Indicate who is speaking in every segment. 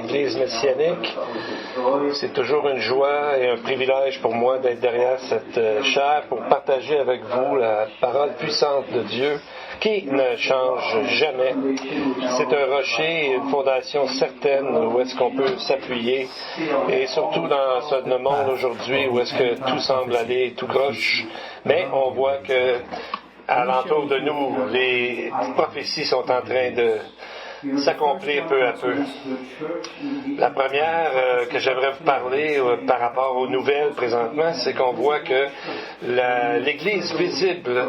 Speaker 1: l'Église messianique. C'est toujours une joie et un privilège pour moi d'être derrière cette chaire pour partager avec vous la parole puissante de Dieu qui ne change jamais. C'est un rocher et une fondation certaine où est-ce qu'on peut s'appuyer, et surtout dans ce monde aujourd'hui où est-ce que tout semble aller tout croche, mais on voit que alentour de nous, les prophéties sont en train de s'accomplir peu à peu. La première que j'aimerais vous parler par rapport aux nouvelles présentement, c'est qu'on voit que l'Église visible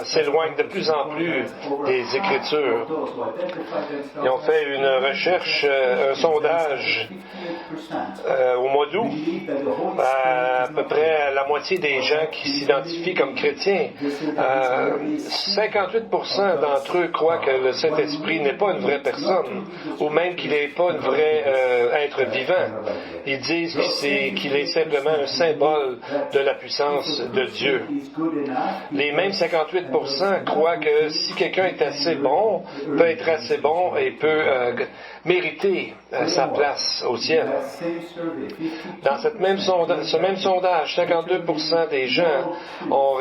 Speaker 1: s'éloigne de plus en plus des Écritures. Ils ont fait une recherche, un sondage au mois d'août. À peu près la moitié des gens qui s'identifient comme chrétiens, 58% d'entre eux croient que le Saint-Esprit n'est pas une vraie personne, ou même qu'il n'est pas un vrai être vivant. Ils disent qu'il est simplement un symbole de la puissance de Dieu. Les mêmes 58% croient que si quelqu'un est assez bon, peut être assez bon et peut mériter sa place au ciel. Dans ce même sondage, 52% des gens ont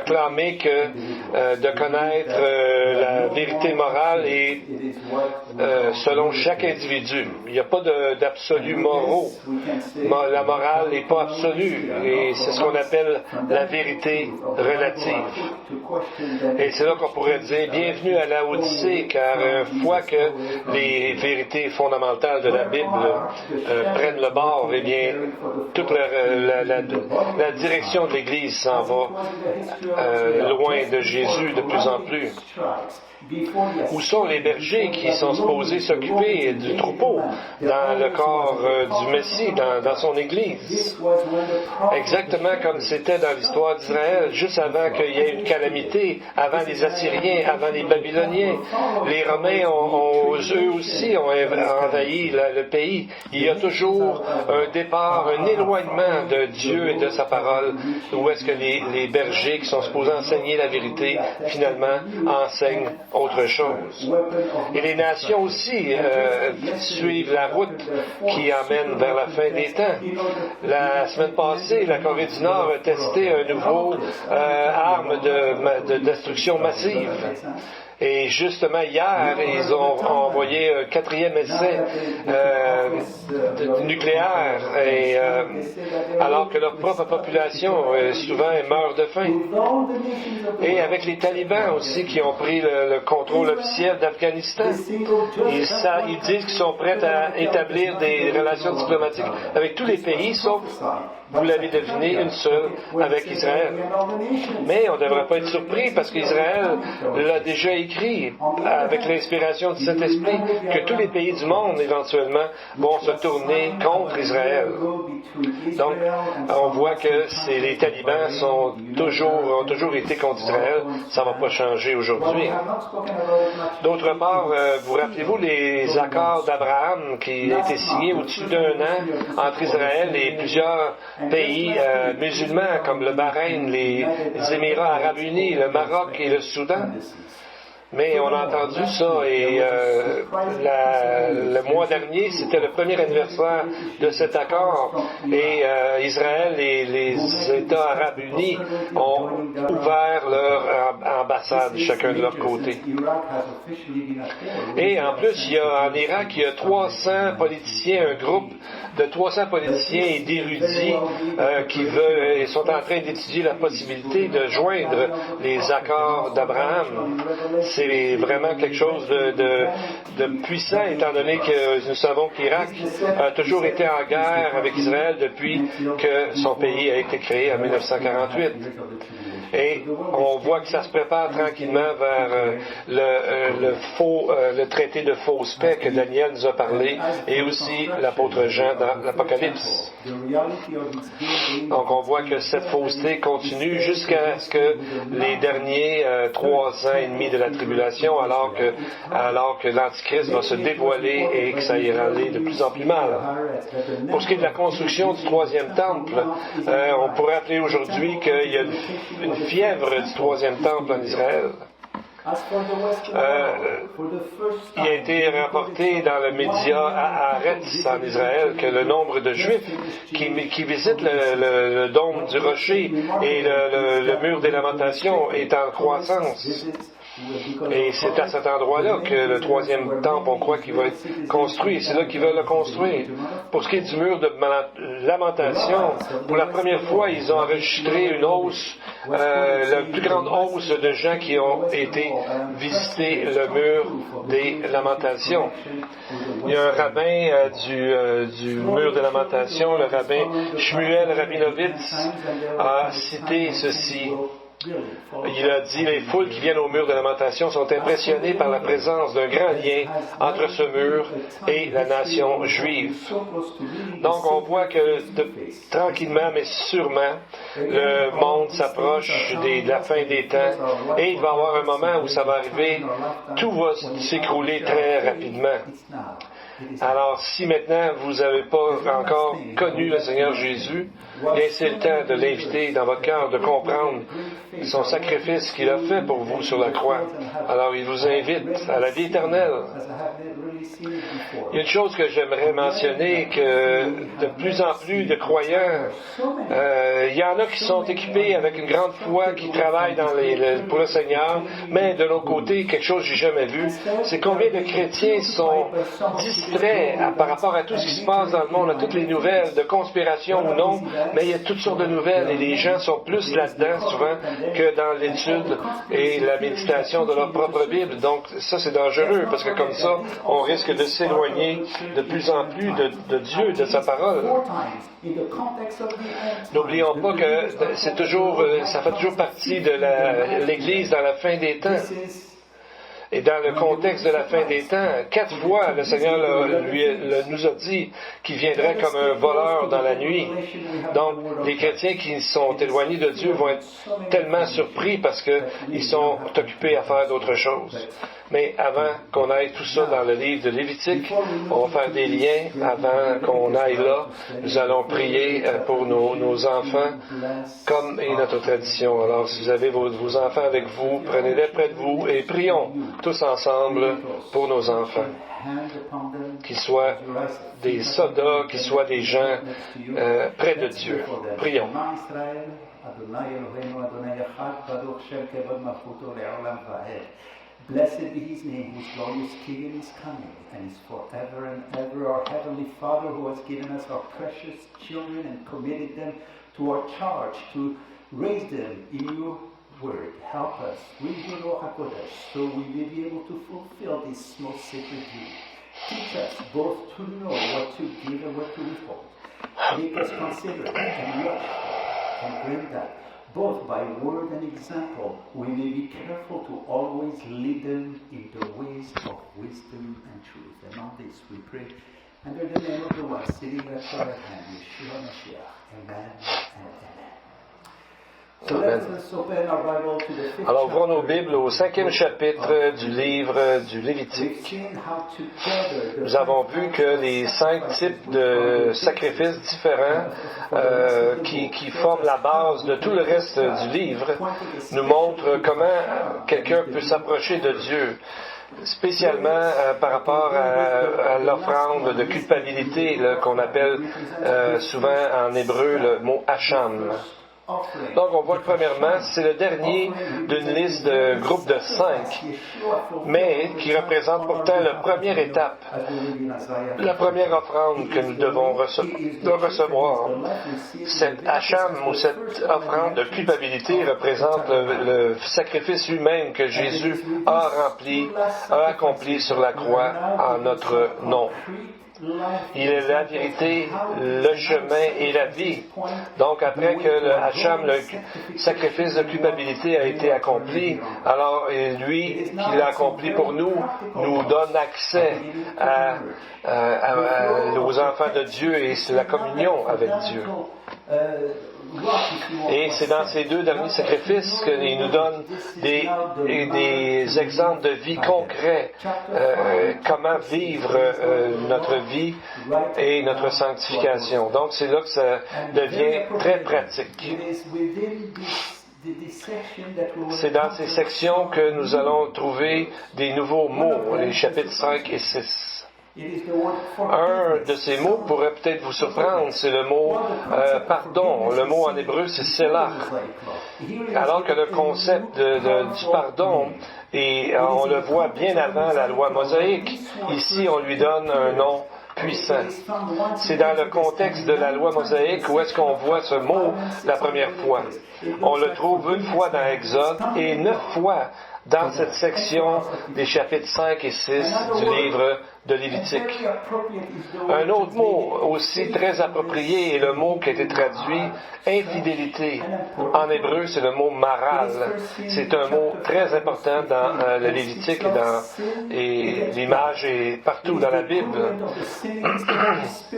Speaker 1: clamé que de connaître la vérité morale et selon chaque individu. Il n'y a pas d'absolus moraux. La morale n'est pas absolue et c'est ce qu'on appelle la vérité relative. Et c'est là qu'on pourrait dire bienvenue à la Odyssée, car une fois que les vérités fondamentales de la Bible prennent le bord, eh bien toute la direction de l'Église s'en va loin de Jésus de plus en plus. Où sont les bergers qui sont supposés s'occuper du troupeau dans le corps du Messie, dans son Église? Exactement comme c'était dans l'histoire d'Israël, juste avant qu'il y ait une calamité, avant les Assyriens, avant les Babyloniens. Les Romains, eux aussi, ont envahi le pays. Il y a toujours un départ, un éloignement de Dieu et de sa parole, où est-ce que les bergers qui sont supposés enseigner la vérité, finalement, enseignent autre chose. Et les nations aussi suivent la route qui emmène vers la fin des temps. La semaine passée, la Corée du Nord a testé un nouveau arme de destruction massive. Et justement, hier, ils ont envoyé un 4e essai nucléaire, et, alors que leur propre population, souvent, meurt de faim. Et avec les talibans aussi, qui ont pris le contrôle officiel d'Afghanistan, ils disent qu'ils sont prêts à établir des relations diplomatiques avec tous les pays, sauf, vous l'avez deviné, une seule, avec Israël. Mais on ne devrait pas être surpris, parce qu'Israël l'a déjà écrit, avec l'inspiration du Saint-Esprit, que tous les pays du monde, éventuellement, vont se tourner contre Israël. Donc, on voit que les talibans ont toujours été contre Israël. Ça ne va pas changer aujourd'hui. D'autre part, vous rappelez-vous les accords d'Abraham qui ont été signés au-dessus d'un an entre Israël et plusieurs pays musulmans, comme le Bahreïn, les Émirats arabes unis, le Maroc et le Soudan? Mais on a entendu ça, et le mois dernier, c'était le premier anniversaire de cet accord, et Israël et les États arabes unis ont ouvert leur ambassade chacun de leur côté. Et en plus, en Irak, il y a 300 politiciens, un groupe de 300 politiciens et d'érudits qui sont en train d'étudier la possibilité de joindre les accords d'Abraham. C'est vraiment quelque chose de puissant, étant donné que nous savons qu'Irak a toujours été en guerre avec Israël depuis que son pays a été créé en 1948. Et on voit que ça se prépare tranquillement vers le traité de fausse paix que Daniel nous a parlé, et aussi l'apôtre Jean dans l'Apocalypse. Donc on voit que cette fausseté continue jusqu'à ce que les derniers 3 ans et demi de la tribulation, alors que l'Antichrist va se dévoiler et que ça ira aller de plus en plus mal. Pour ce qui est de la construction du 3e temple, on pourrait appeler aujourd'hui qu'il y a une fièvre du 3e temple en Israël. Il a été rapporté dans le média à Haaretz en Israël que le nombre de Juifs qui visitent le dôme du rocher et le mur des lamentations est en croissance. Et c'est à cet endroit-là que le troisième temple, on croit qu'il va être construit. C'est là qu'ils veulent le construire. Pour ce qui est du mur de lamentation, pour la première fois, ils ont enregistré une hausse, la plus grande hausse de gens qui ont été visiter le mur des lamentations. Il y a un rabbin du mur de lamentation, le rabbin Shmuel Rabinovitz, a cité ceci. Il a dit, les foules qui viennent au mur de lamentation sont impressionnées par la présence d'un grand lien entre ce mur et la nation juive. Donc on voit que tranquillement mais sûrement, le monde s'approche de la fin des temps et il va y avoir un moment où ça va arriver, tout va s'écrouler très rapidement. Alors, si maintenant vous n'avez pas encore connu le Seigneur Jésus, bien c'est le temps de l'inviter dans votre cœur, de comprendre son sacrifice qu'il a fait pour vous sur la croix. Alors, il vous invite à la vie éternelle. Il y a une chose que j'aimerais mentionner, que de plus en plus de croyants, il y en a qui sont équipés avec une grande foi, qui travaillent pour le Seigneur, mais de l'autre côté, quelque chose que j'ai jamais vu, c'est combien de chrétiens sont distraits par rapport à tout ce qui se passe dans le monde, à toutes les nouvelles, de conspiration ou non, mais il y a toutes sortes de nouvelles et les gens sont plus là-dedans souvent que dans l'étude et la méditation de leur propre Bible. Donc ça c'est dangereux parce que comme ça, on risque de s'éloigner de plus en plus de Dieu, de sa parole. N'oublions pas que ça fait toujours partie de l'Église dans la fin des temps. Et dans le contexte de la fin des temps, 4 fois, le Seigneur nous a dit qu'il viendrait comme un voleur dans la nuit. Donc, les chrétiens qui sont éloignés de Dieu vont être tellement surpris parce qu'ils sont occupés à faire d'autres choses. Mais avant qu'on aille tout ça dans le livre de Lévitique, on va faire des liens avant qu'on aille là. Nous allons prier pour nos enfants, comme est notre tradition. Alors, si vous avez vos enfants avec vous, prenez-les près de vous et prions tous ensemble pour nos enfants. Qu'ils soient des soldats, qu'ils soient des gens près de Dieu. Prions.
Speaker 2: Blessed be his name, whose glorious kingdom is coming, and is forever and ever. Our Heavenly Father, who has given us our precious children and committed them to our charge, to raise them in your word. Help us, with your Ruach HaKodesh, so we may be able to fulfill this most sacred duty. Teach us both to know what to give and what to withhold. Make us considerate and watchful, and grant that, both by word and example, we may be careful to always lead them in the ways of wisdom and truth. And on this we pray under the name of the one sitting at your right hand, Yeshua Mashiach. Amen and amen. So let us open our Bible to the 5th
Speaker 1: Alors, ouvrons nos Bibles au 5e chapitre du livre du Lévitique. Nous avons vu que les 5 types de sacrifices différents qui forment la base de tout le reste du livre nous montrent comment quelqu'un peut s'approcher de Dieu, spécialement par rapport à l'offrande de culpabilité qu'on appelle souvent en hébreu le mot hacham. Donc, on voit que premièrement, c'est le dernier d'une liste de groupes de 5, mais qui représente pourtant la première étape, la première offrande que nous devons recevoir. Cette hacham ou cette offrande de culpabilité représente le sacrifice lui-même que Jésus a accompli sur la croix en notre nom. Il est la vérité, le chemin et la vie. Donc, après que le hacham, le sacrifice de culpabilité a été accompli, alors lui, qui l'a accompli pour nous, nous donne accès aux enfants de Dieu et c'est la communion avec Dieu. Et c'est dans ces 2 derniers sacrifices qu'il nous donne des exemples de vie concrets, comment vivre notre vie et notre sanctification. Donc c'est là que ça devient très pratique. C'est dans ces sections que nous allons trouver des nouveaux mots, les chapitres 5 et 6. Un de ces mots pourrait peut-être vous surprendre, c'est le mot pardon. Le mot en hébreu, c'est selah. Alors que le concept du pardon, et on le voit bien avant la loi mosaïque, ici on lui donne un nom puissant. C'est dans le contexte de la loi mosaïque où est-ce qu'on voit ce mot la première fois. On le trouve une fois dans Exode et 9 fois dans cette section des chapitres 5 et 6 du livre de Lévitique. Un autre mot aussi très approprié est le mot qui a été traduit infidélité. En hébreu, c'est le mot maral. C'est un mot très important dans le Lévitique et l'image est partout dans la Bible.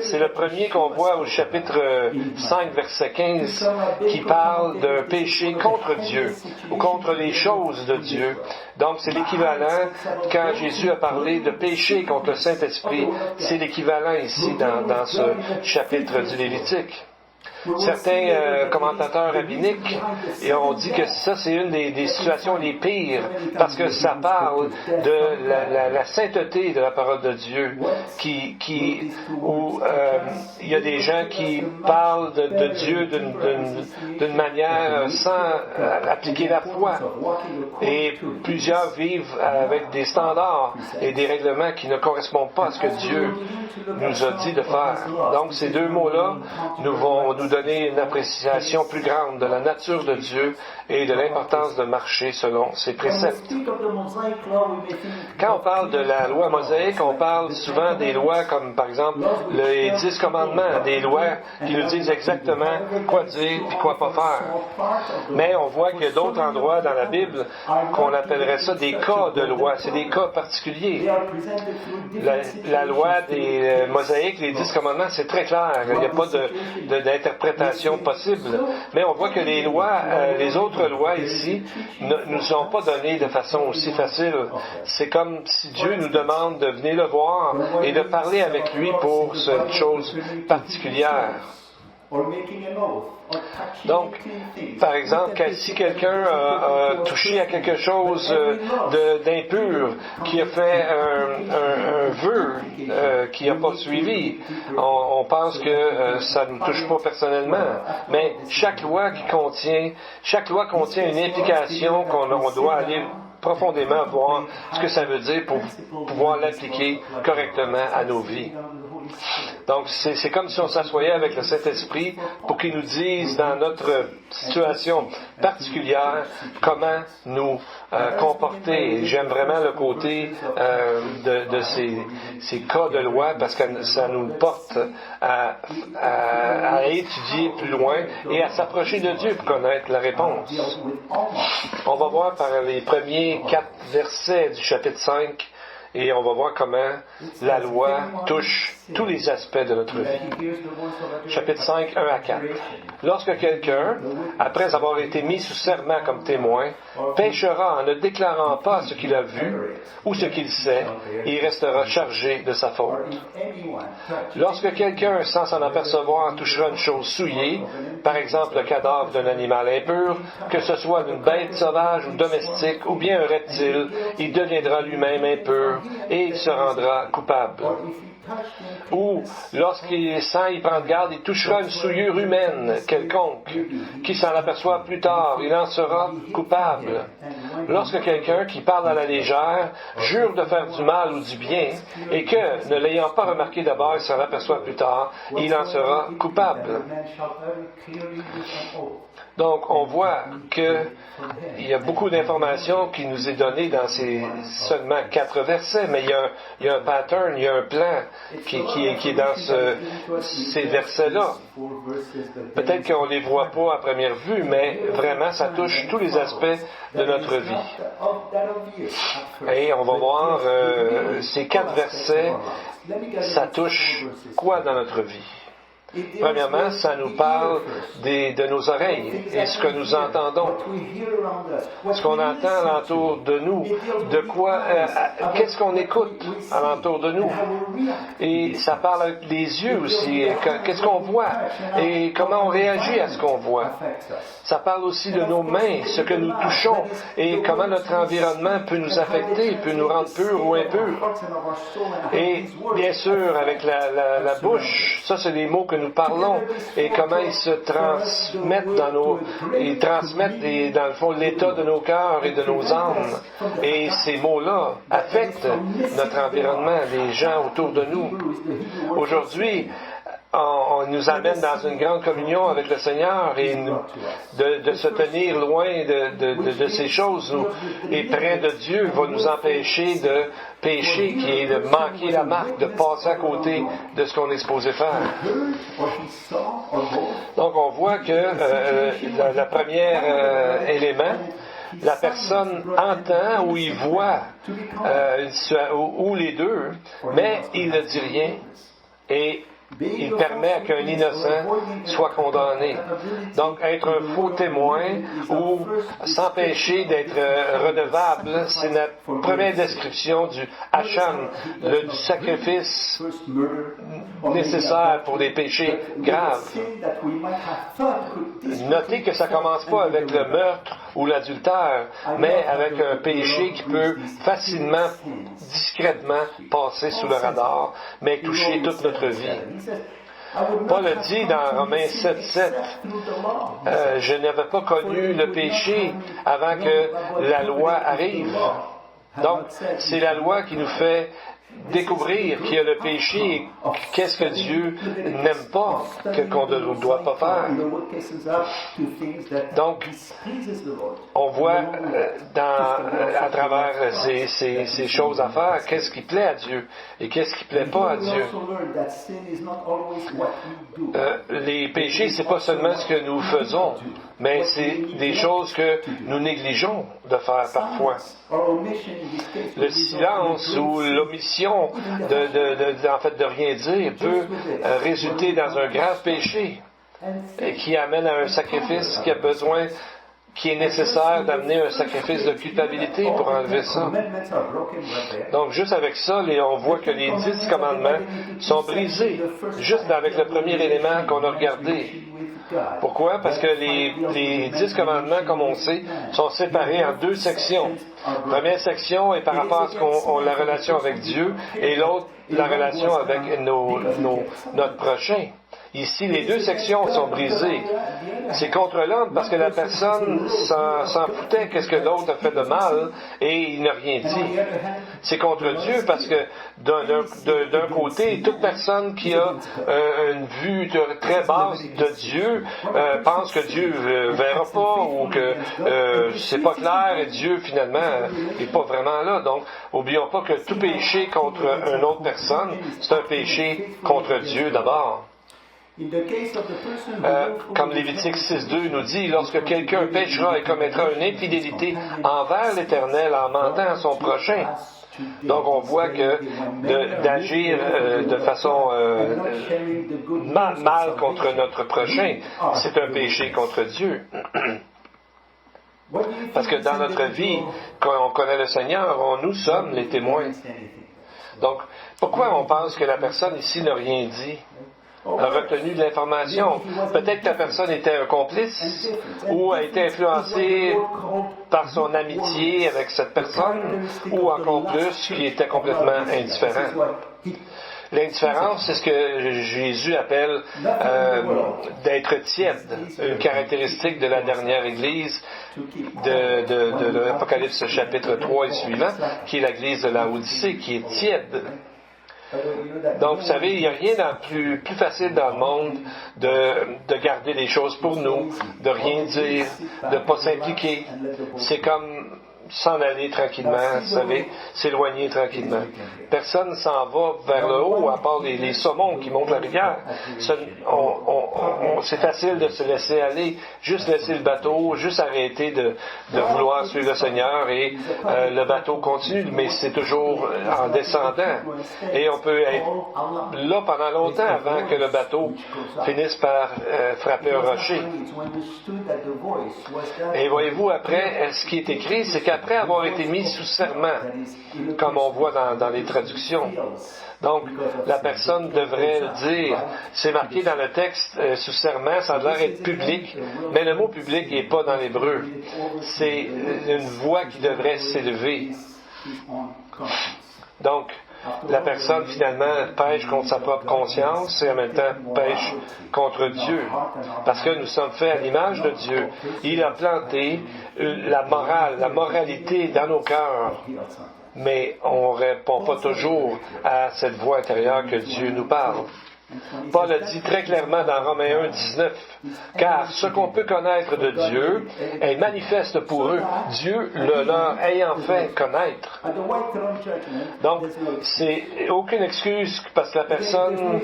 Speaker 1: C'est le premier qu'on voit au chapitre 5, verset 15, qui parle d'un péché contre Dieu ou contre les choses de Dieu. Donc, c'est l'équivalent, quand Jésus a parlé de péché contre le Saint-Esprit, c'est l'équivalent ici dans ce chapitre du Lévitique. Certains commentateurs rabbiniques ont dit que ça, c'est une des situations les pires, parce que ça parle de la sainteté de la parole de Dieu, où il y a des gens qui parlent de Dieu d'une manière sans appliquer la foi. Et plusieurs vivent avec des standards et des règlements qui ne correspondent pas à ce que Dieu nous a dit de faire. Donc, ces deux mots-là vont nous donner une appréciation plus grande de la nature de Dieu et de l'importance de marcher selon ses préceptes. Quand on parle de la loi mosaïque, on parle souvent des lois comme, par exemple, les 10 commandements, des lois qui nous disent exactement quoi dire et quoi pas faire. Mais on voit qu'il y a d'autres endroits dans la Bible qu'on appellerait ça des cas de loi. C'est des cas particuliers. La loi des mosaïques, les 10 commandements, c'est très clair. Il n'y a pas d'interprétation possible. Mais on voit que les lois, les autres lois ici, ne nous sont pas données de façon aussi facile. C'est comme si Dieu nous demande de venir le voir et de parler avec lui pour cette chose particulière. Donc, par exemple, si quelqu'un a touché à quelque chose d'impur, qui a fait un vœu qui n'a pas suivi, on pense que ça ne nous touche pas personnellement. Mais chaque loi contient une implication qu'on doit aller profondément voir ce que ça veut dire pour pouvoir l'appliquer correctement à nos vies. Donc, c'est comme si on s'assoyait avec le Saint-Esprit pour qu'il nous dise dans notre situation particulière comment nous comporter. Et j'aime vraiment le côté de ces cas de loi parce que ça nous porte à étudier plus loin et à s'approcher de Dieu pour connaître la réponse. On va voir par les premiers 4 versets du chapitre 5 et on va voir comment la loi touche tous les aspects de notre vie. Chapitre 5, 1 à 4. Lorsque quelqu'un, après avoir été mis sous serment comme témoin, péchera en ne déclarant pas ce qu'il a vu ou ce qu'il sait, il restera chargé de sa faute. Lorsque quelqu'un, sans s'en apercevoir, touchera une chose souillée, par exemple le cadavre d'un animal impur, que ce soit d'une bête sauvage ou domestique, ou bien un reptile, il deviendra lui-même impur et il se rendra coupable. Ou, lorsqu'il sent y prendre garde, il touchera une souillure humaine quelconque, qui s'en aperçoit plus tard, il en sera coupable. Lorsque quelqu'un qui parle à la légère jure de faire du mal ou du bien, et que, ne l'ayant pas remarqué d'abord, il s'en aperçoit plus tard, il en sera coupable. Donc, on voit qu'il y a beaucoup d'informations qui nous est donnée dans ces seulement 4 versets, mais il y a un pattern, il y a un plan qui est dans ces versets-là. Peut-être qu'on ne les voit pas à première vue, mais vraiment, ça touche tous les aspects de notre vie. Et on va voir ces 4 versets, ça touche quoi dans notre vie? Premièrement, ça nous parle de nos oreilles et ce que nous entendons, ce qu'on entend alentour de nous, de quoi, qu'est-ce qu'on écoute alentour de nous. Et ça parle des yeux aussi, qu'est-ce qu'on voit et comment on réagit à ce qu'on voit. Ça parle aussi de nos mains, ce que nous touchons et comment notre environnement peut nous affecter, peut nous rendre purs ou impurs. Et bien sûr, avec la bouche, ça c'est les mots que nous parlons et comment ils se transmettent dans le fond l'état de nos cœurs et de nos âmes. Et ces mots-là affectent notre environnement, les gens autour de nous. Aujourd'hui, on nous amène dans une grande communion avec le Seigneur et de se tenir loin de ces choses et près de Dieu va nous empêcher de pécher, qui est de manquer la marque, de passer à côté de ce qu'on est supposé faire. Donc on voit que le premier élément, la personne entend ou il voit ou les deux, mais il ne dit rien et il permet qu'un innocent soit condamné. Donc, être un faux témoin ou s'empêcher d'être redevable, c'est notre première description du hacham, du sacrifice nécessaire pour des péchés graves. Notez que ça ne commence pas avec le meurtre ou l'adultère, mais avec un péché qui peut facilement, discrètement passer sous le radar, mais toucher toute notre vie. Paul a dit dans Romains 7:7, je n'avais pas connu le péché avant que la loi arrive. Donc, c'est la loi qui nous fait découvrir qu'il y a le péché, qu'est-ce que Dieu n'aime pas, qu'on ne doit pas faire. Donc, on voit à travers ces choses à faire, qu'est-ce qui plaît à Dieu et qu'est-ce qui ne plaît pas à Dieu. Les péchés, c'est pas seulement ce que nous faisons, mais c'est des choses que nous négligeons de faire parfois. Le silence ou l'omission de rien dire peut résulter dans un grave péché qui amène à un sacrifice qui est nécessaire d'amener un sacrifice de culpabilité pour enlever ça. Donc, juste avec ça, on voit que les 10 commandements sont brisés, juste avec le premier élément qu'on a regardé. Pourquoi? Parce que les 10 commandements, comme on sait, sont séparés en 2 sections. La première section est par rapport à la relation avec Dieu et l'autre, la relation avec notre prochain. Ici, les 2 sections sont brisées. C'est contre l'autre parce que la personne s'en foutait qu'est-ce que l'autre a fait de mal et il n'a rien dit. C'est contre Dieu parce que d'un côté, toute personne qui a une vue très basse de Dieu pense que Dieu verra pas ou que c'est pas clair et Dieu finalement n'est pas vraiment là. Donc, n'oublions pas que tout péché contre une autre personne, c'est un péché contre Dieu d'abord. Comme Lévitique 6:2 nous dit, lorsque quelqu'un péchera et commettra une infidélité envers l'Éternel en mentant à son prochain, donc on voit que d'agir de façon mal contre notre prochain, c'est un péché contre Dieu. Parce que dans notre vie, quand on connaît le Seigneur, nous sommes les témoins. Donc, pourquoi on pense que la personne ici n'a rien dit? A retenu de l'information. Peut-être que la personne était un complice ou a été influencée par son amitié avec cette personne ou encore plus qui était complètement indifférent. L'indifférence, c'est ce que Jésus appelle d'être tiède, une caractéristique de la dernière Église de l'Apocalypse chapitre 3 et suivant, qui est l'Église de la Odyssée, qui est tiède. Donc, vous savez, il n'y a rien de plus facile dans le monde de garder les choses pour nous, de rien dire, de ne pas s'impliquer. C'est comme s'en aller tranquillement, vous savez, s'éloigner tranquillement. Personne s'en va vers le haut, à part les saumons qui montent la rivière. C'est facile de se laisser aller, juste laisser le bateau, juste arrêter de vouloir suivre le Seigneur et le bateau continue, mais c'est toujours en descendant. Et on peut être là pendant longtemps avant que le bateau finisse par frapper un rocher. Et voyez-vous, après, ce qui est écrit, c'est qu'après avoir été mis sous serment, comme on voit dans les traductions, donc la personne devrait le dire. C'est marqué dans le texte sous serment, ça a l'air d'être public, mais le mot public n'est pas dans l'hébreu. C'est une voix qui devrait s'élever. Donc, la personne finalement pêche contre sa propre conscience et en même temps pêche contre Dieu. Parce que nous sommes faits à l'image de Dieu. Il a planté la moralité dans nos cœurs. Mais on ne répond pas toujours à cette voix intérieure que Dieu nous parle. Paul a dit très clairement dans Romains 1, 19, « Car ce qu'on peut connaître de Dieu est manifeste pour eux, Dieu le leur ayant fait connaître. » Donc, c'est aucune excuse parce que la personne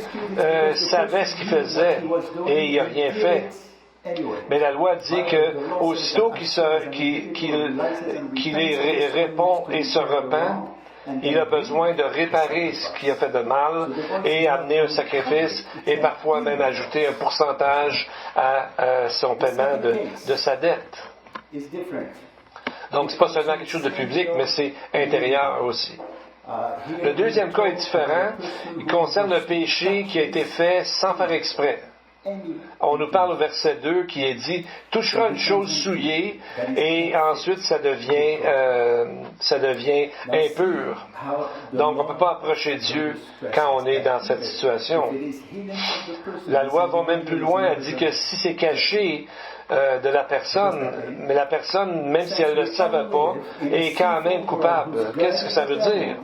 Speaker 1: savait ce qu'il faisait et il n'a rien fait. Mais la loi dit que aussitôt qu'il répond et se repent, il a besoin de réparer ce qui a fait de mal et amener un sacrifice et parfois même ajouter un pourcentage à son paiement de sa dette. Donc, c'est pas seulement quelque chose de public, mais c'est intérieur aussi. Le deuxième cas est différent. Il concerne le péché qui a été fait sans faire exprès. On nous parle au verset 2 qui est dit « touchera une chose souillée et ensuite ça devient impur. » Donc on ne peut pas approcher Dieu quand on est dans cette situation. La loi va même plus loin, elle dit que si c'est caché de la personne, mais la personne, même si elle ne le savait pas, est quand même coupable. Qu'est-ce que ça veut dire?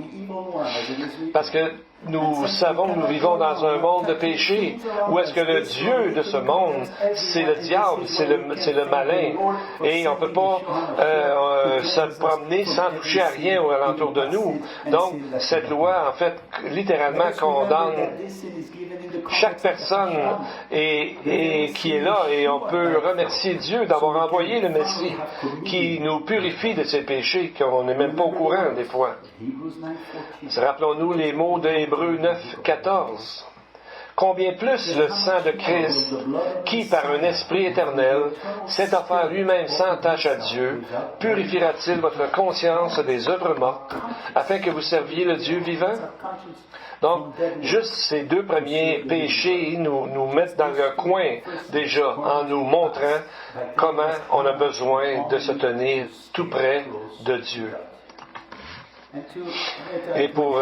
Speaker 1: Parce que nous savons que nous vivons dans un monde de péché. Où est-ce que le Dieu de ce monde, c'est le diable, c'est le malin. Et on ne peut pas se promener sans toucher à rien au alentour de nous. Donc, cette loi, en fait, littéralement condamne chaque personne qui est là. Et on peut remercier Dieu d'avoir envoyé le Messie qui nous purifie de ces péchés qu'on n'est même pas au courant des fois. Rappelons-nous les mots de Hébreux 9, 14. Combien plus le sang de Christ, qui par un esprit éternel s'est offert lui-même sans tâche à Dieu, purifiera-t-il votre conscience des œuvres mortes, afin que vous serviez le Dieu vivant? Donc, juste ces deux premiers péchés nous mettent dans le coin déjà en nous montrant comment on a besoin de se tenir tout près de Dieu. Et pour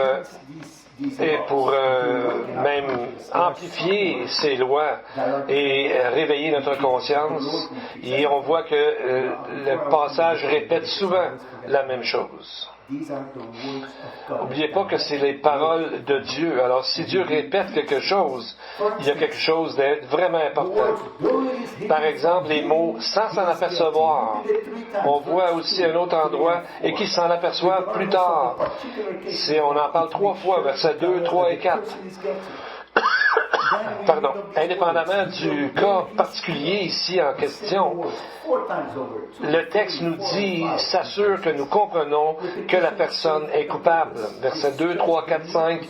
Speaker 1: même amplifier ces lois et réveiller notre conscience, et on voit que le passage répète souvent la même chose. N'oubliez pas que c'est les paroles de Dieu. Alors, si Dieu répète quelque chose, il y a quelque chose de vraiment important. Par exemple, les mots « sans s'en apercevoir ». On voit aussi un autre endroit « et qui s'en aperçoivent plus tard ». On en parle 3 fois, versets 2, 3 et 4. Pardon, indépendamment du cas particulier ici en question, le texte nous dit, s'assure que nous comprenons que la personne est coupable. Versets 2, 3, 4, 5,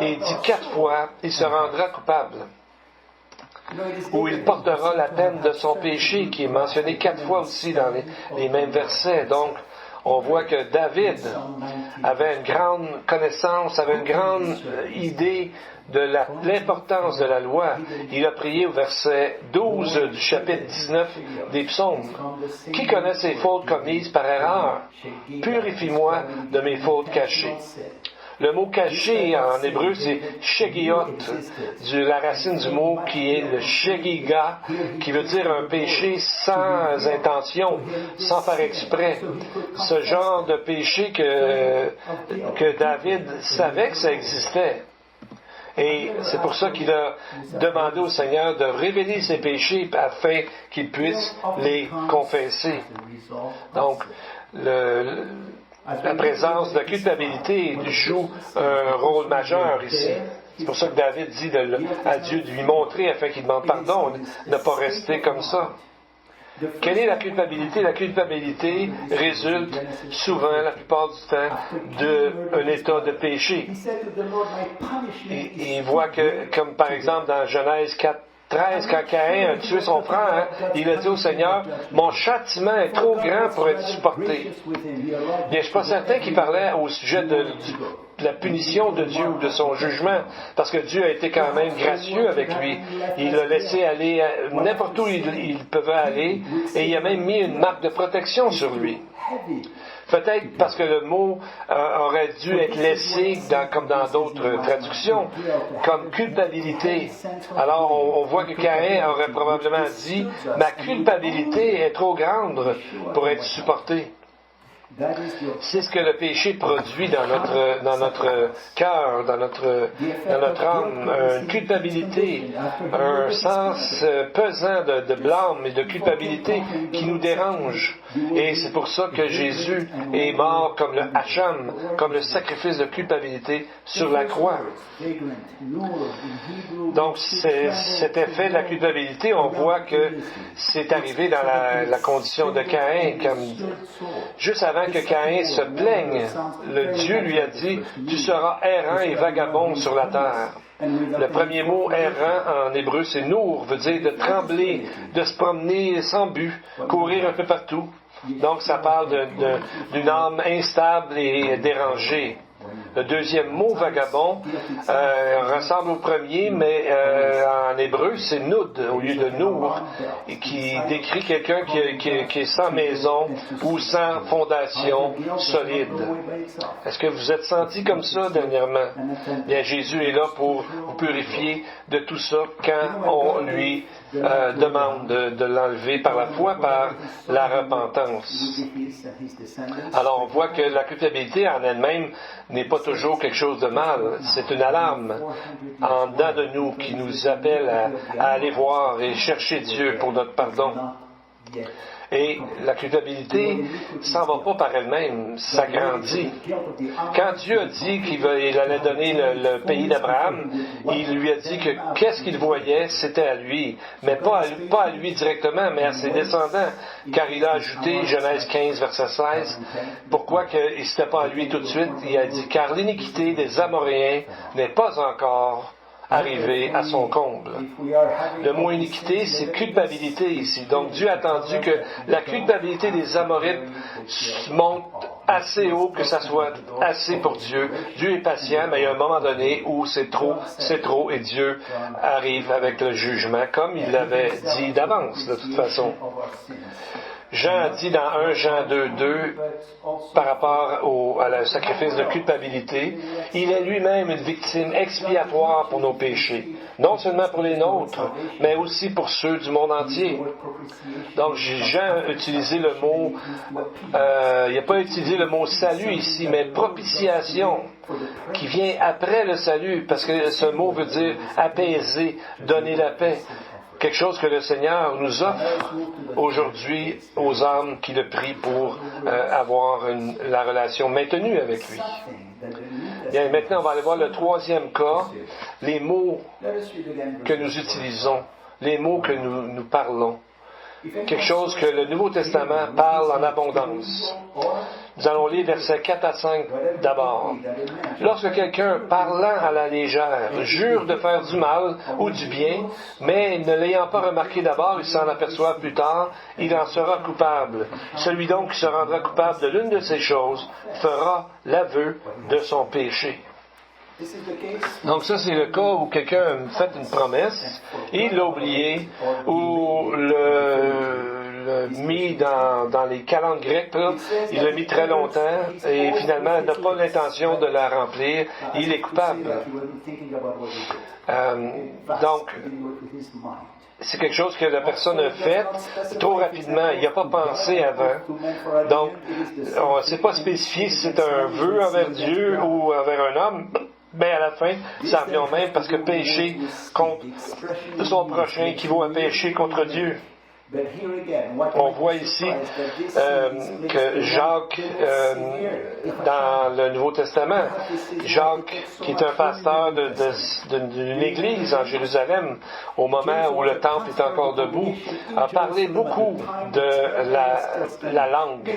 Speaker 1: et il dit 4 fois, il se rendra coupable. Où il portera la peine de son péché, qui est mentionné 4 fois aussi dans les mêmes versets. Donc, on voit que David avait une grande connaissance, avait une grande idée de l'importance de la loi. Il a prié au verset 12 du chapitre 19 des psaumes. « Qui connaît ses fautes commises par erreur? Purifie-moi de mes fautes cachées. » Le mot caché en hébreu, c'est shegiot, la racine du mot qui est le shegiga, qui veut dire un péché sans intention, sans faire exprès. Ce genre de péché que David savait que ça existait. Et c'est pour ça qu'il a demandé au Seigneur de révéler ses péchés afin qu'il puisse les confesser. Donc, la présence de la culpabilité joue un rôle majeur ici. C'est pour ça que David dit à Dieu de lui montrer afin qu'il demande pardon, de ne pas rester comme ça. Quelle est la culpabilité? La culpabilité résulte souvent, la plupart du temps, d'un état de péché. Il voit que, comme par exemple dans Genèse 4:13, quand Caïn a tué son frère, il a dit au Seigneur, « Mon châtiment est trop grand pour être supporté. » Bien, je ne suis pas certain qu'il parlait au sujet de la punition de Dieu ou de son jugement, parce que Dieu a été quand même gracieux avec lui. Il l'a laissé aller n'importe où il pouvait aller, et il a même mis une marque de protection sur lui. Peut-être parce que le mot aurait dû être laissé, comme dans d'autres traductions, comme culpabilité. Alors, on voit que Caïn aurait probablement dit, « Ma culpabilité est trop grande pour être supportée. » C'est ce que le péché produit dans notre cœur, dans notre âme, une culpabilité, un sens pesant de blâme et de culpabilité qui nous dérange. Et c'est pour ça que Jésus est mort comme le hacham, comme le sacrifice de culpabilité sur la croix. Donc, cet effet de la culpabilité, on voit que c'est arrivé dans la condition de Caïn, comme juste avant que Caïn se plaigne, le Dieu lui a dit « Tu seras errant et vagabond sur la terre ». Le premier mot errant en hébreu, c'est nour, veut dire de trembler, de se promener sans but, courir un peu partout. Donc ça parle d'une âme instable et dérangée. Le deuxième mot, vagabond, ressemble au premier, mais en hébreu, c'est nud au lieu de nour, qui décrit quelqu'un qui est sans maison ou sans fondation solide. Est-ce que vous êtes senti comme ça dernièrement? Bien, Jésus est là pour vous purifier de tout ça quand on lui demande de l'enlever par la foi, par la repentance. Alors, on voit que la culpabilité en elle-même n'est pas toujours quelque chose de mal. C'est une alarme en dedans de nous qui nous appelle à aller voir et chercher Dieu pour notre pardon. Et la culpabilité s'en va pas par elle-même, ça grandit. Quand Dieu a dit qu'il allait donner le pays d'Abraham, il lui a dit que qu'est-ce qu'il voyait, c'était à lui. Mais pas à lui directement, mais à ses descendants. Car il a ajouté, Genèse 15, verset 16, pourquoi que c'était pas à lui tout de suite? Il a dit, car l'iniquité des Amoréens n'est pas encore arrivé à son comble. Le mot iniquité, c'est culpabilité ici. Donc Dieu a attendu que la culpabilité des Amorites monte assez haut, que ça soit assez pour Dieu. Dieu est patient, mais il y a un moment donné où c'est trop, et Dieu arrive avec le jugement, comme il l'avait dit d'avance, de toute façon. Jean dit dans 1 Jean 2:2, par rapport à le sacrifice de culpabilité, il est lui-même une victime expiatoire pour nos péchés, non seulement pour les nôtres, mais aussi pour ceux du monde entier. Donc Jean a utilisé le mot, il n'a pas utilisé le mot salut ici, mais propitiation, qui vient après le salut, parce que ce mot veut dire apaiser, donner la paix. Quelque chose que le Seigneur nous offre aujourd'hui aux âmes qui le prient pour avoir la relation maintenue avec lui. Bien, maintenant, on va aller voir le troisième cas, les mots que nous utilisons, les mots que nous parlons. Quelque chose que le Nouveau Testament parle en abondance. Nous allons lire versets 4 à 5 d'abord. Lorsque quelqu'un, parlant à la légère, jure de faire du mal ou du bien, mais ne l'ayant pas remarqué d'abord, il s'en aperçoit plus tard, il en sera coupable. Celui donc qui se rendra coupable de l'une de ces choses fera l'aveu de son péché. Donc ça, c'est le cas où quelqu'un a fait une promesse, il l'a oublié, ou l'a mis dans les calendes grecques, là, il l'a mis très longtemps, et finalement n'a pas l'intention de la remplir, il est coupable. Donc, c'est quelque chose que la personne a fait trop rapidement, il n'y a pas pensé avant. Donc, on ne sait pas spécifier si c'est un vœu envers Dieu ou envers un homme. Mais à la fin, ça revient au même parce que pécher contre son prochain équivaut à pécher contre Dieu. On voit ici que Jacques, dans le Nouveau Testament, Jacques, qui est un pasteur d'une église en Jérusalem, au moment où le temple est encore debout, a parlé beaucoup de la langue.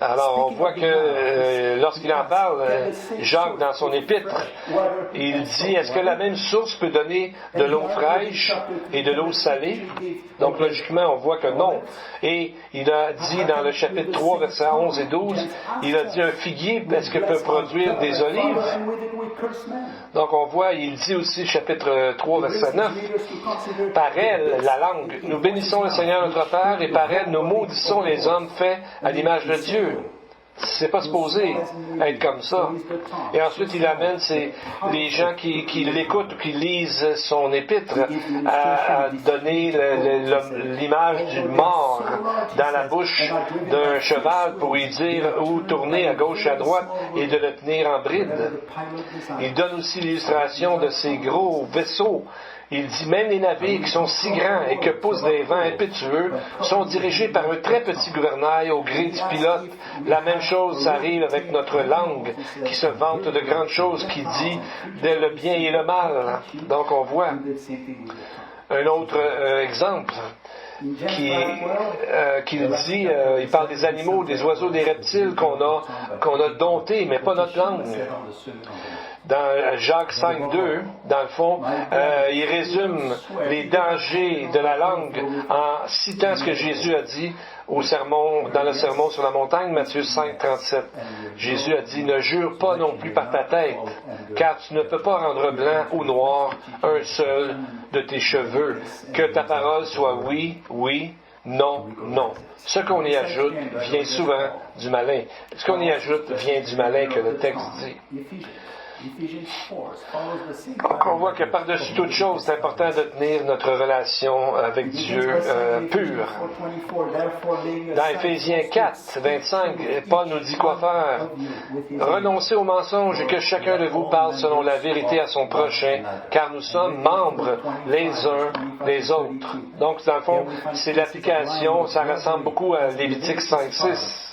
Speaker 1: Alors, on voit que lorsqu'il en parle, Jacques, dans son épître, il dit, est-ce que la même source peut donner de l'eau fraîche et de l'eau salée? Donc, logiquement, on voit que non. Et il a dit dans le chapitre 3, versets 11 et 12, il a dit, un figuier, est-ce que peut produire des olives? Donc, on voit, il dit aussi, chapitre 3, verset 9, par elle, la langue, nous bénissons le Seigneur notre Père, et par elle, nous maudissons les hommes faits à l'image de Dieu. C'est pas supposé être comme ça. Et ensuite, il amène les gens qui l'écoutent ou qui lisent son épître à donner l'image du mort dans la bouche d'un cheval pour lui dire où tourner à gauche et à droite et de le tenir en bride. Il donne aussi l'illustration de ces gros vaisseaux. Il dit même les navires qui sont si grands et que poussent des vents impétueux sont dirigés par un très petit gouvernail au gré du pilote. La même chose arrive avec notre langue qui se vante de grandes choses, qui dit le bien et le mal. Donc on voit un autre exemple qui dit, il parle des animaux, des oiseaux, des reptiles qu'on a domptés, mais pas notre langue. Dans Jacques 5.2, dans le fond, il résume les dangers de la langue en citant ce que Jésus a dit dans le sermon sur la montagne, Matthieu 5.37. Jésus a dit, ne jure pas non plus par ta tête, car tu ne peux pas rendre blanc ou noir un seul de tes cheveux. Que ta parole soit oui, oui, non, non. Ce qu'on y ajoute vient souvent du malin. Ce qu'on y ajoute vient du malin que le texte dit. Donc on voit que par-dessus toute chose, c'est important de tenir notre relation avec Dieu pure. Dans Éphésiens 4, 25, Paul nous dit quoi faire. Renoncez au mensonge et que chacun de vous parle selon la vérité à son prochain, car nous sommes membres les uns des autres. Donc dans le fond, c'est l'application, ça ressemble beaucoup à Lévitique 5, 6.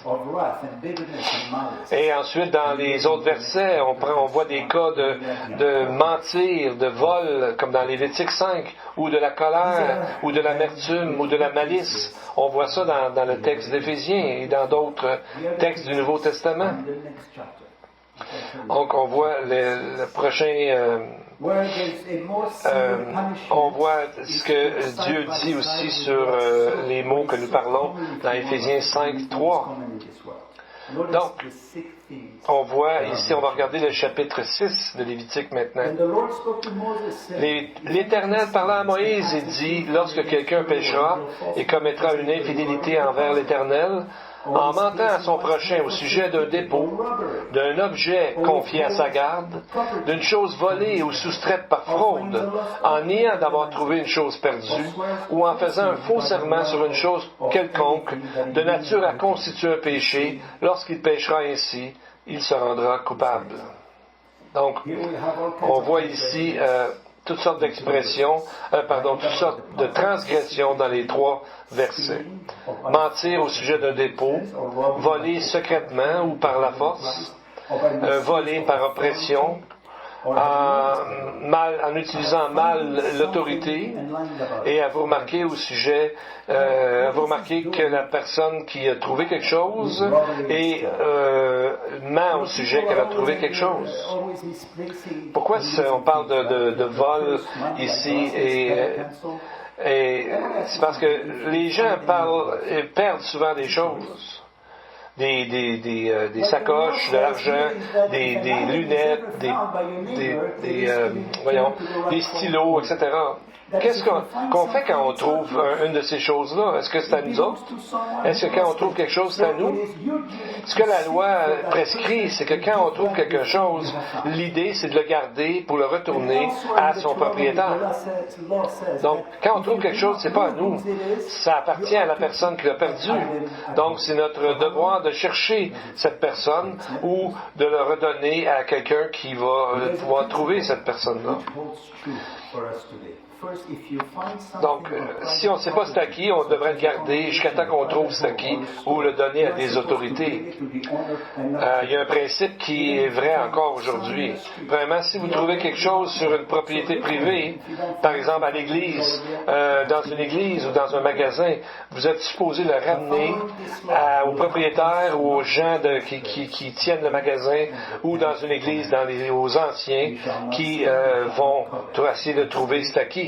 Speaker 1: Et ensuite, dans les autres versets, on voit des cas de mentir, de vol, comme dans Lévitique 5, ou de la colère, ou de l'amertume, ou de la malice. On voit ça dans le texte d'Éphésiens et dans d'autres textes du Nouveau Testament. Donc, on voit le prochain... on voit ce que Dieu dit aussi sur les mots que nous parlons dans Éphésiens 5, 3. Donc, on voit ici, on va regarder le chapitre 6 de Lévitique maintenant. L'Éternel parla à Moïse et dit, lorsque quelqu'un péchera et commettra une infidélité envers l'Éternel, en mentant à son prochain au sujet d'un dépôt, d'un objet confié à sa garde, d'une chose volée ou soustraite par fraude, en niant d'avoir trouvé une chose perdue, ou en faisant un faux serment sur une chose quelconque, de nature à constituer un péché, lorsqu'il péchera ainsi, il se rendra coupable. Donc, on voit ici toutes sortes d'expressions, toutes sortes de transgressions dans les trois versets. Mentir au sujet d'un dépôt, voler secrètement ou par la force, voler par oppression, en utilisant mal l'autorité, et avez-vous remarqué au sujet, avez-vous remarqué que la personne qui a trouvé quelque chose ment au sujet qu'elle a trouvé quelque chose. Pourquoi on parle de vol ici et c'est parce que les gens perdent souvent des choses. Des sacoches, de l'argent, des lunettes, des stylos, etc. Qu'est-ce qu'on fait quand on trouve une de ces choses-là? Est-ce que c'est à nous autres? Est-ce que quand on trouve quelque chose, c'est à nous? Ce que la loi prescrit, c'est que quand on trouve quelque chose, l'idée, c'est de le garder pour le retourner à son propriétaire. Donc, quand on trouve quelque chose, c'est pas à nous. Ça appartient à la personne qui l'a perdu. Donc, c'est notre devoir de chercher cette personne ou de le redonner à quelqu'un qui va pouvoir trouver cette personne-là. Donc, si on ne sait pas c'est à qui, on devrait le garder jusqu'à temps qu'on trouve c'est à qui ou le donner à des autorités. Il y a un principe qui est vrai encore aujourd'hui. Vraiment, si vous trouvez quelque chose sur une propriété privée, par exemple à l'église, dans une église ou dans un magasin, vous êtes supposé le ramener aux propriétaires ou aux gens qui tiennent le magasin ou dans une église, aux anciens qui vont essayer de trouver c'est à qui.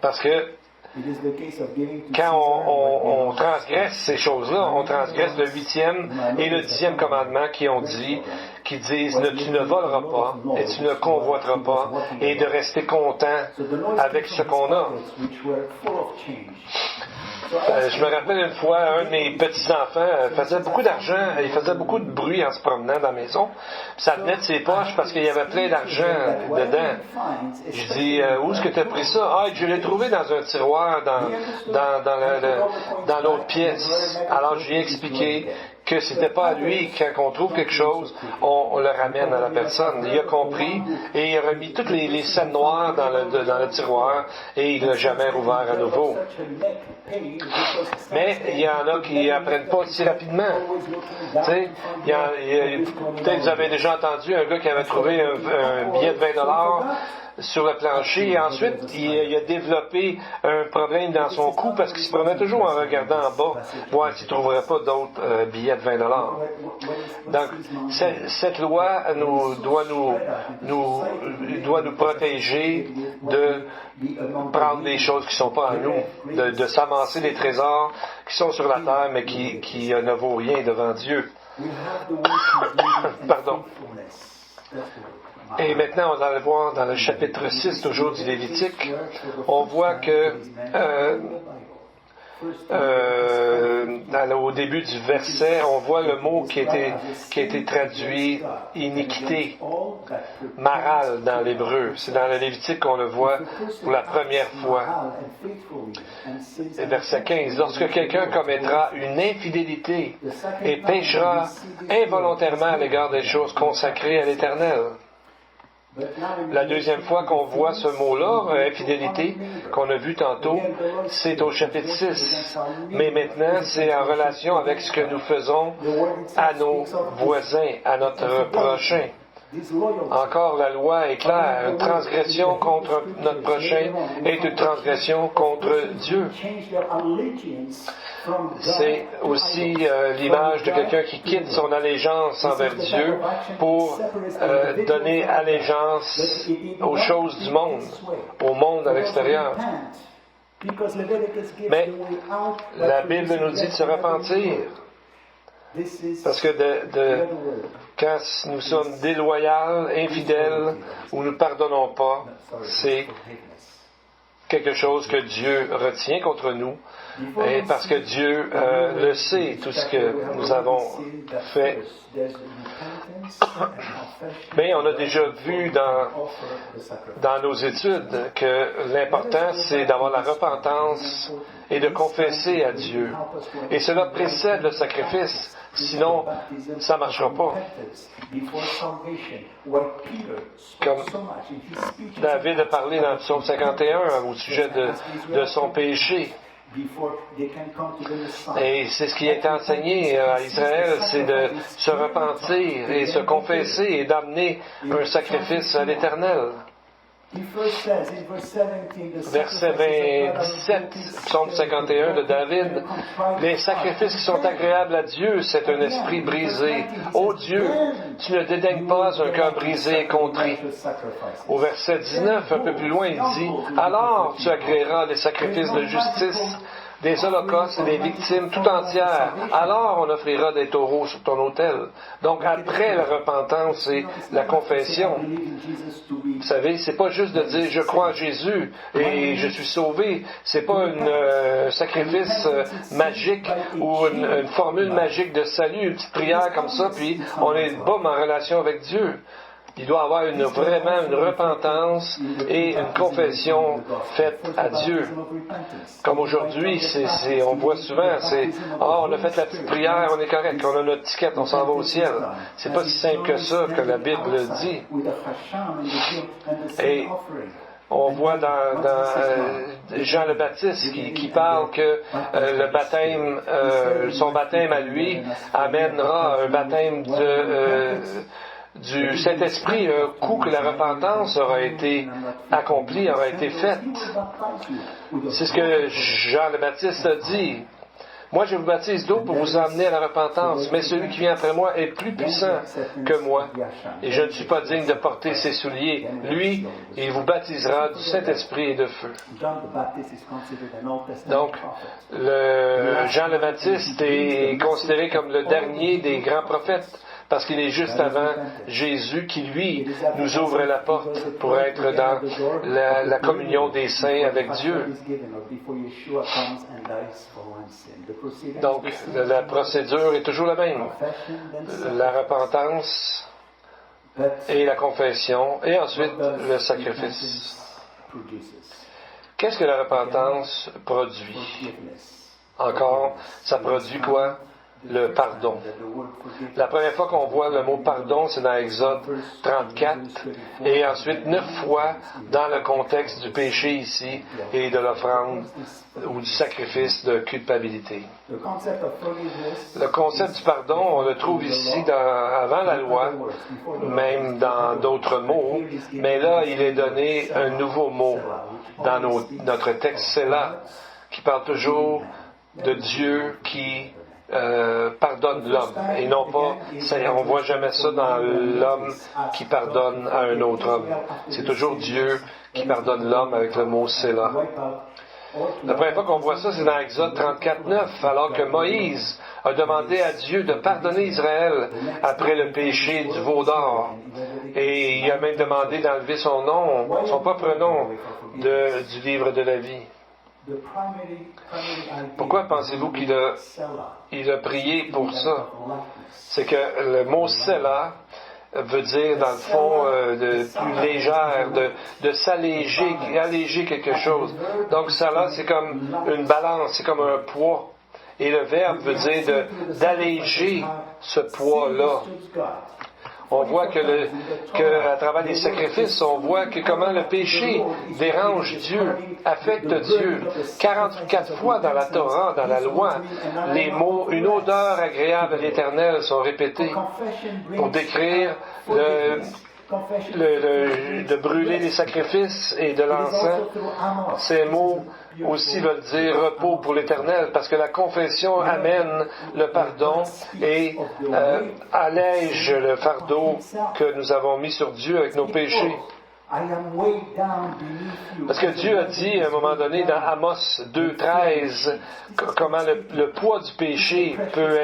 Speaker 1: Parce que quand on transgresse ces choses-là, on transgresse le 8e et le 10e commandement qui disent tu ne voleras pas et tu ne convoiteras pas et de rester content avec ce qu'on a. Je me rappelle une fois, un de mes petits-enfants faisait beaucoup d'argent, il faisait beaucoup de bruit en se promenant dans la maison. Puis ça venait de ses poches parce qu'il y avait plein d'argent dedans. Je dis, où est-ce que tu as pris ça? Ah, je l'ai trouvé dans un tiroir dans l'autre pièce. Alors je lui ai expliqué que c'était pas à lui, quand on trouve quelque chose, on le ramène à la personne. Il a compris et il a remis toutes les scènes noires dans le tiroir et il l'a jamais rouvert à nouveau. Mais il y en a qui apprennent pas si rapidement. Peut-être vous avez déjà entendu un gars qui avait trouvé un billet de $20 sur le plancher et ensuite il a développé un problème dans son cou parce qu'il se promenait toujours en regardant en bas voir s'il ne trouverait pas d'autres billets de $20. Donc cette loi doit nous protéger de prendre des choses qui ne sont pas à nous, de s'amasser des trésors qui sont sur la terre mais qui ne vaut rien devant Dieu. Pardon. Et maintenant, on va aller voir dans le chapitre 6 toujours du Lévitique, on voit que au début du verset, on voit le mot qui a été traduit iniquité, maral dans l'hébreu. C'est dans le Lévitique qu'on le voit pour la première fois. Verset 15. Lorsque quelqu'un commettra une infidélité et péchera involontairement à l'égard des choses consacrées à l'Éternel. La deuxième fois qu'on voit ce mot-là, infidélité, qu'on a vu tantôt, c'est au chapitre 6. Mais maintenant, c'est en relation avec ce que nous faisons à nos voisins, à notre prochain. Encore, la loi est claire. Une transgression contre notre prochain est une transgression contre Dieu. C'est aussi l'image de quelqu'un qui quitte son allégeance envers Dieu pour donner allégeance aux choses du monde, au monde à l'extérieur. Mais la Bible nous dit de se repentir. Parce que quand nous sommes déloyaux, infidèles, ou nous ne pardonnons pas, c'est quelque chose que Dieu retient contre nous, et parce que Dieu le sait, tout ce que nous avons fait. Mais on a déjà vu dans nos études que l'important, c'est d'avoir la repentance et de confesser à Dieu. Et cela précède le sacrifice. Sinon, ça ne marchera pas. Comme David a parlé dans le psaume 51 au sujet de son péché. Et c'est ce qui a été enseigné à Israël, c'est de se repentir et se confesser et d'amener un sacrifice à l'Éternel. Verset 27, psaume 51 de David. Les sacrifices qui sont agréables à Dieu, c'est un esprit brisé. Ô Dieu, tu ne dédaignes pas un cœur brisé et contrit. Au verset 19, un peu plus loin, il dit, alors tu agréeras les sacrifices de justice, des holocaustes et des victimes tout entières, alors on offrira des taureaux sur ton autel. Donc après la repentance et la confession, vous savez, c'est pas juste de dire je crois en Jésus et je suis sauvé. C'est pas un sacrifice magique ou une formule magique de salut, une petite prière comme ça, puis on est boum en relation avec Dieu. Il doit y avoir vraiment une repentance et une confession faite à Dieu. Comme aujourd'hui, on voit souvent, on a fait la petite prière, on est correct, on a notre ticket, on s'en va au ciel. C'est pas si simple que ça que la Bible dit. Et on voit dans Jean le Baptiste qui parle que le baptême, son baptême à lui amènera un baptême du Saint-Esprit, un coup que la repentance aura été accomplie, aura été faite. C'est ce que Jean le Baptiste a dit. Moi, je vous baptise d'eau pour vous emmener à la repentance, mais celui qui vient après moi est plus puissant que moi, et je ne suis pas digne de porter ses souliers. Lui, il vous baptisera du Saint-Esprit et de feu. Donc, Jean le Baptiste est considéré comme le dernier des grands prophètes, parce qu'il est juste avant Jésus qui, lui, nous ouvre la porte pour être dans la communion des saints avec Dieu. Donc, la procédure est toujours la même. La repentance et la confession, et ensuite le sacrifice. Qu'est-ce que la repentance produit? Encore, ça produit quoi? Le pardon. La première fois qu'on voit le mot pardon, c'est dans Exode 34, et ensuite 9 fois dans le contexte du péché ici et de l'offrande ou du sacrifice de culpabilité. Le concept du pardon, on le trouve ici avant la loi, même dans d'autres mots, mais là, il est donné un nouveau mot dans notre texte, c'est là, qui parle toujours de Dieu qui pardonne l'homme, et non pas, on voit jamais ça dans l'homme qui pardonne à un autre homme. C'est toujours Dieu qui pardonne l'homme avec le mot Sélah. La première fois qu'on voit ça, c'est dans Exode 34:9, alors que Moïse a demandé à Dieu de pardonner Israël après le péché du veau d'or. Et il a même demandé d'enlever son nom, son propre nom, du livre de la vie. Pourquoi pensez-vous qu'il a prié pour ça? C'est que le mot Sélah veut dire, dans le fond, de plus légère, de s'alléger, alléger quelque chose. Donc Sélah, c'est comme une balance, c'est comme un poids. Et le verbe veut dire d'alléger ce poids-là. On voit que à travers les sacrifices, on voit que comment le péché dérange Dieu, affecte Dieu. 44 fois dans la Torah, dans la loi, les mots « une odeur agréable à l'Éternel » sont répétés pour décrire de brûler les sacrifices et de l'encens. Ces mots aussi veulent dire repos pour l'Éternel, parce que la confession amène le pardon et allège le fardeau que nous avons mis sur Dieu avec nos péchés. Parce que Dieu a dit à un moment donné dans Amos 2:13 comment le poids du péché peut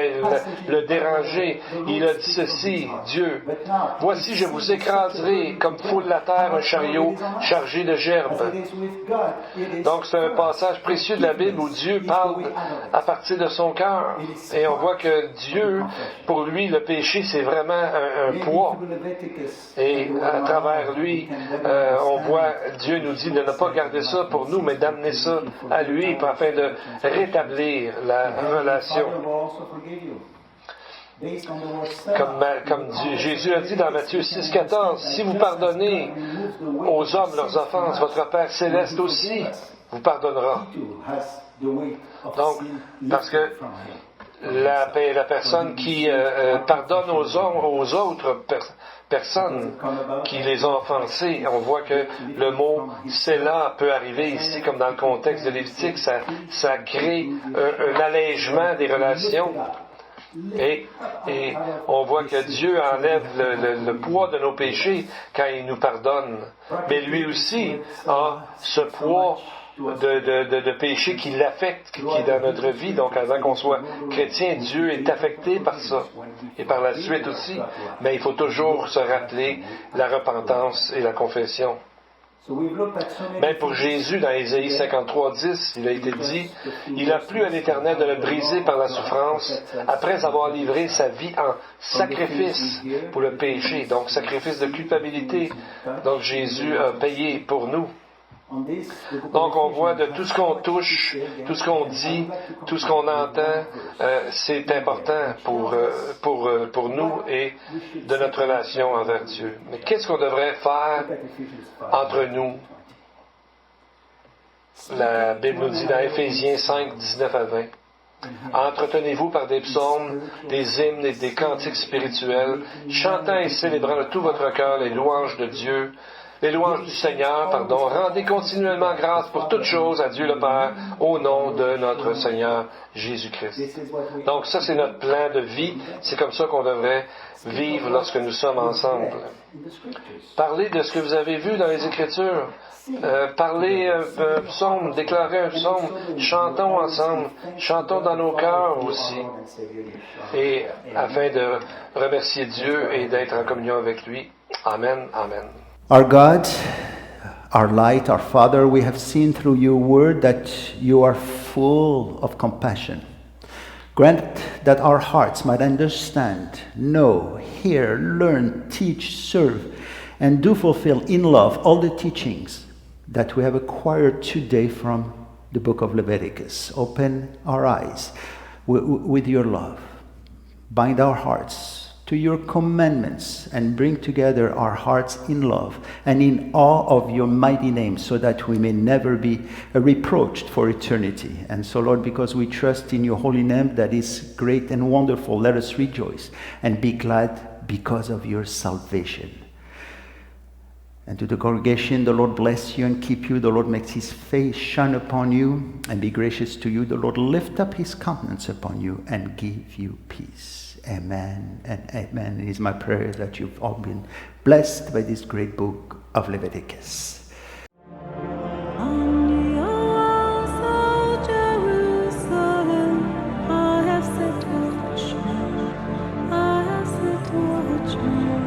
Speaker 1: le déranger. Il a dit ceci, Dieu, « Voici, je vous écraserai comme foule la terre un chariot chargé de gerbes. » Donc c'est un passage précieux de la Bible où Dieu parle à partir de son cœur. Et on voit que Dieu, pour lui, le péché, c'est vraiment un poids. Et à travers lui, on voit, Dieu nous dit de ne pas garder ça pour nous, mais d'amener ça à lui afin de rétablir la relation. Comme Jésus a dit dans Matthieu 6:14, si vous pardonnez aux hommes leurs offenses, votre Père céleste aussi vous pardonnera. Donc, parce que la personne qui pardonne aux autres personnes qui les ont offensés, on voit que le mot « Sélah » peut arriver ici, comme dans le contexte de Lévitique, ça crée un allègement des relations. Et on voit que Dieu enlève le poids de nos péchés quand il nous pardonne. Mais lui aussi a ce poids de péché qui l'affecte, qui est dans notre vie. Donc, avant qu'on soit chrétien, Dieu est affecté par ça. Et par la suite aussi. Mais il faut toujours se rappeler la repentance et la confession. Même pour Jésus, dans Ésaïe 53:10, il a été dit, « Il a plu à l'Éternel de le briser par la souffrance, après avoir livré sa vie en sacrifice pour le péché. » Donc, sacrifice de culpabilité. Donc, Jésus a payé pour nous. Donc, on voit de tout ce qu'on touche, tout ce qu'on dit, tout ce qu'on entend, c'est important pour nous et de notre relation envers Dieu. Mais qu'est-ce qu'on devrait faire entre nous? La Bible nous dit dans Éphésiens 5, 19 à 20. Entretenez-vous par des psaumes, des hymnes et des cantiques spirituels, chantant et célébrant de tout votre cœur les louanges de Dieu, les louanges du Seigneur, rendez continuellement grâce pour toutes choses à Dieu le Père, au nom de notre Seigneur Jésus-Christ. Donc ça, c'est notre plan de vie. C'est comme ça qu'on devrait vivre lorsque nous sommes ensemble. Parlez de ce que vous avez vu dans les Écritures. Parlez un psaume, déclarez un psaume, chantons ensemble, chantons dans nos cœurs aussi, et afin de remercier Dieu et d'être en communion avec lui. Amen, amen.
Speaker 2: Our God, our light, our Father, we have seen through your word that you are full of compassion. Grant that our hearts might understand, know, hear, learn, teach, serve, and do fulfill in love all the teachings that we have acquired today from the book of Leviticus. Open our eyes with your love. Bind our hearts to your commandments and bring together our hearts in love and in awe of your mighty name, so that we may never be reproached for eternity. And so, Lord, because we trust in your holy name that is great and wonderful, let us rejoice and be glad because of your salvation. And to the congregation, the Lord bless you and keep you. The Lord makes his face shine upon you and be gracious to you. The Lord lift up his countenance upon you and give you peace. Amen and amen. It is my prayer that you've all been blessed by this great book of Leviticus.
Speaker 3: On the walls of Jerusalem, I have set watchmen. I have set watchmen.